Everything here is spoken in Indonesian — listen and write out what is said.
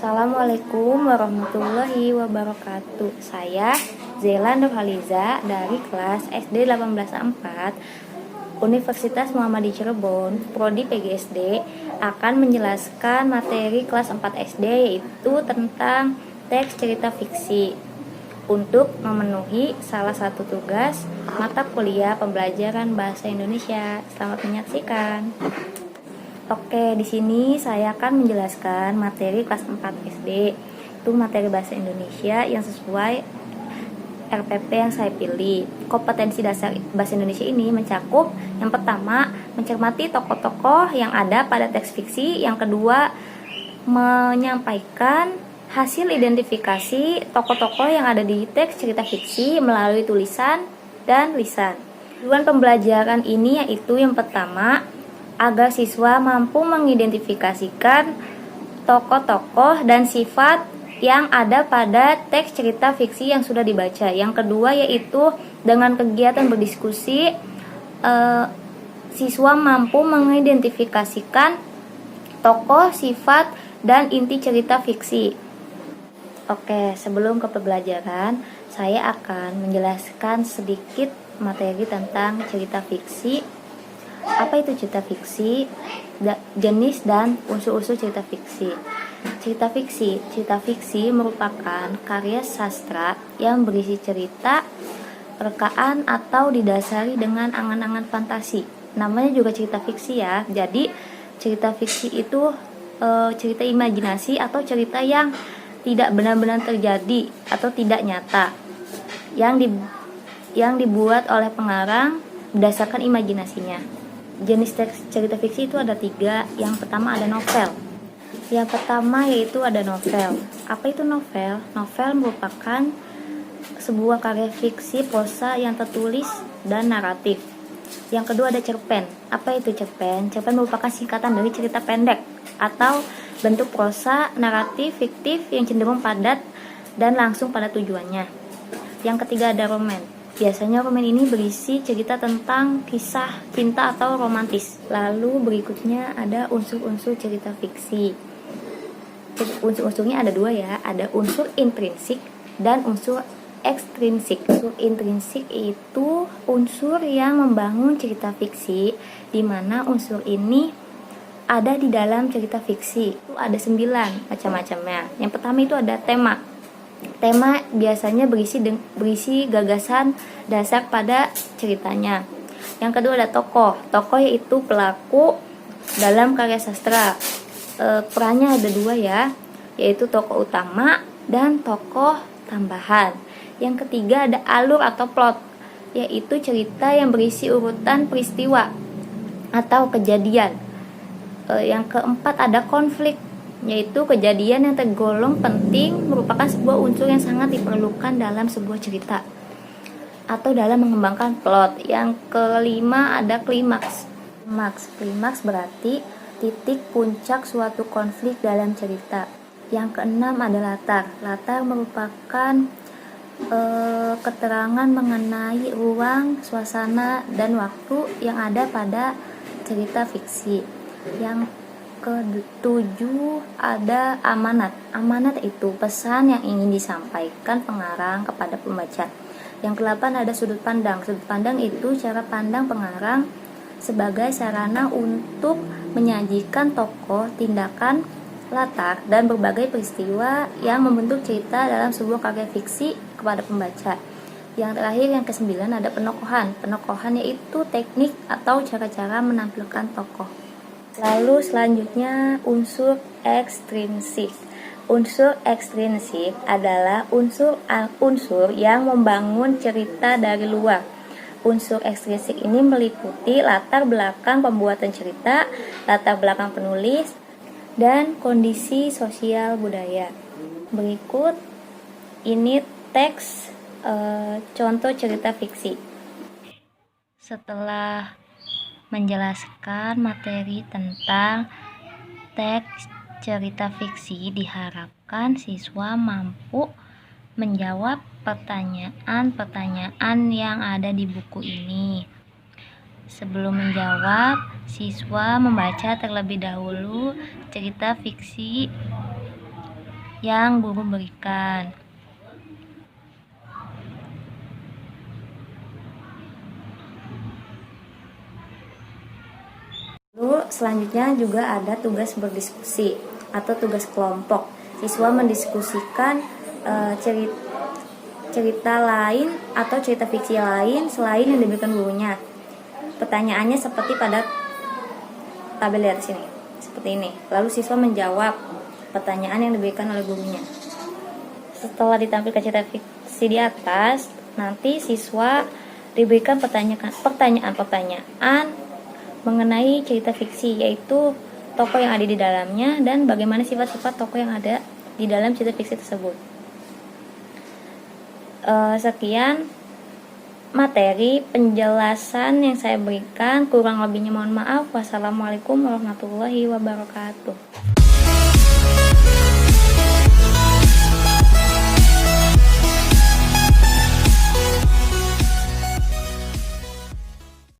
Assalamualaikum warahmatullahi wabarakatuh. Saya Zela Nurhaliza dari kelas SD 184 Universitas Muhammadiyah Cirebon, Prodi PGSD, akan menjelaskan materi kelas 4 SD, yaitu tentang teks cerita fiksi untuk memenuhi salah satu tugas mata kuliah pembelajaran bahasa Indonesia. Selamat menyaksikan. Oke, di sini saya akan menjelaskan materi kelas 4 SD. Itu materi bahasa Indonesia yang sesuai RPP yang saya pilih. Kompetensi dasar bahasa Indonesia ini mencakup yang pertama, mencermati tokoh-tokoh yang ada pada teks fiksi. Yang kedua, menyampaikan hasil identifikasi tokoh-tokoh yang ada di teks cerita fiksi melalui tulisan dan lisan. Tujuan pembelajaran ini yaitu yang pertama, agar siswa mampu mengidentifikasikan tokoh-tokoh dan sifat yang ada pada teks cerita fiksi yang sudah dibaca. Yang kedua yaitu dengan kegiatan berdiskusi, siswa mampu mengidentifikasikan tokoh, sifat, dan inti cerita fiksi. Oke, sebelum ke pembelajaran, saya akan menjelaskan sedikit materi tentang cerita fiksi. Apa itu cerita fiksi, jenis dan unsur-unsur cerita fiksi. Cerita fiksi merupakan karya sastra yang berisi cerita, rekaan atau didasari dengan angan-angan fantasi. Namanya juga cerita fiksi ya. Jadi cerita fiksi itu cerita imajinasi atau cerita yang tidak benar-benar terjadi atau tidak nyata, yang dibuat oleh pengarang berdasarkan imajinasinya. Jenis teks cerita fiksi itu ada 3. Yang pertama ada novel. Yang pertama yaitu ada novel. Apa itu novel? Novel merupakan sebuah karya fiksi prosa yang tertulis dan naratif. Yang kedua ada cerpen. Apa itu cerpen? Cerpen merupakan singkatan dari cerita pendek atau bentuk prosa naratif fiktif yang cenderung padat dan langsung pada tujuannya. Yang ketiga ada roman. Biasanya roman ini berisi cerita tentang kisah cinta atau romantis. Lalu berikutnya ada unsur-unsur cerita fiksi. Unsur-unsurnya ada 2 ya. Ada unsur intrinsik dan unsur ekstrinsik. Unsur intrinsik itu unsur yang membangun cerita fiksi, di mana unsur ini ada di dalam cerita fiksi. Itu ada 9 macam-macamnya. Yang pertama itu ada tema. Tema biasanya berisi gagasan dasar pada ceritanya. Yang kedua ada tokoh. Tokoh yaitu pelaku dalam karya sastra. Perannya ada 2 ya, yaitu tokoh utama dan tokoh tambahan. Yang ketiga ada alur atau plot, yaitu cerita yang berisi urutan peristiwa atau kejadian. Yang keempat ada konflik, yaitu kejadian yang tergolong penting, merupakan sebuah unsur yang sangat diperlukan dalam sebuah cerita atau dalam mengembangkan plot. Yang kelima ada klimaks. Klimaks berarti titik puncak suatu konflik dalam cerita. Yang keenam ada latar. Latar merupakan keterangan mengenai ruang, suasana, dan waktu yang ada pada cerita fiksi. Yang ketujuh ada amanat. Amanat itu pesan yang ingin disampaikan pengarang kepada pembaca. Yang ke-8 ada sudut pandang. Sudut pandang itu cara pandang pengarang sebagai sarana untuk menyajikan tokoh, tindakan, latar, dan berbagai peristiwa yang membentuk cerita dalam sebuah karya fiksi kepada pembaca. Yang terakhir yang ke-9 ada penokohan. Penokohan yaitu teknik atau cara-cara menampilkan tokoh. Lalu selanjutnya unsur ekstrinsik. Unsur ekstrinsik adalah unsur yang membangun cerita dari luar. Unsur ekstrinsik ini meliputi latar belakang pembuatan cerita, latar belakang penulis, dan kondisi sosial budaya. Berikut ini teks contoh cerita fiksi. Setelah menjelaskan materi tentang teks cerita fiksi, diharapkan siswa mampu menjawab pertanyaan-pertanyaan yang ada di buku ini. Sebelum menjawab, si. Siswa membaca terlebih dahulu cerita fiksi yang guru berikan. Lalu selanjutnya juga ada tugas berdiskusi atau tugas kelompok. Siswa mendiskusikan cerita lain atau cerita fiksi lain selain yang diberikan gurunya. Pertanyaannya seperti pada tabel di atas ini, seperti ini. Lalu siswa menjawab pertanyaan yang diberikan oleh gurunya. Setelah ditampilkan cerita fiksi di atas, nanti siswa diberikan pertanyaan mengenai cerita fiksi, yaitu tokoh yang ada di dalamnya dan bagaimana sifat-sifat tokoh yang ada di dalam cerita fiksi tersebut. Sekian materi penjelasan yang saya berikan, kurang lebihnya mohon maaf. Wassalamualaikum warahmatullahi wabarakatuh.